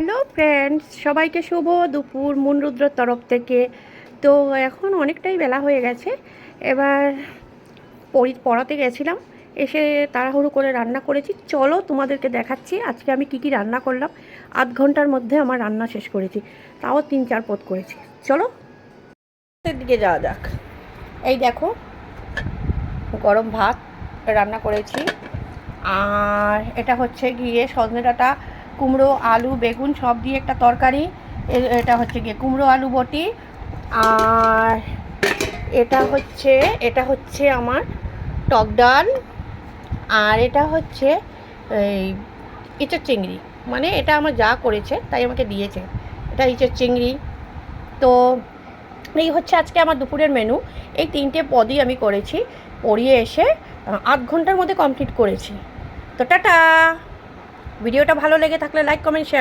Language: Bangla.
হ্যালো ফ্রেন্ডস, সবাইকে শুভ দুপুর মনরুদ্রর তরফ থেকে। তো এখন অনেকটাই বেলা হয়ে গেছে। এবার পড়াতে গেছিলাম, এসে তাড়াহুড়ো করে রান্না করেছি। চলো তোমাদেরকে দেখাচ্ছি আজকে আমি কি রান্না করলাম। আধ ঘন্টার মধ্যে আমার রান্না শেষ করেছি, তাও 3-4 পদ করেছি। চলো দিকে যাওয়া যাক। এই দেখো, গরম ভাত রান্না করেছি, আর এটা হচ্ছে গিয়ে সজনে ডাঁটা, কুমড়ো, আলু, বেগুন সব দিয়ে একটা তরকারি। এটা হচ্ছে গিয়ে কুমড়ো আলু বটি। আর এটা হচ্ছে আমার টক ডাল। আর এটা হচ্ছে এই ইঁচড় চিংড়ি, মানে এটা আমার যা করেছে তাই আমাকে দিয়েছে, এটা ইঁচড় চিংড়ি। তো এই হচ্ছে আজকে আমার দুপুরের মেনু। এই 3টে পদই আমি করেছি, পড়িয়ে এসে আধ ঘন্টার মধ্যে কমপ্লিট করেছি। তো টাটা। ভিডিওটা ভালো লেগে থাকলে লাইক, কমেন্ট, শেয়ার।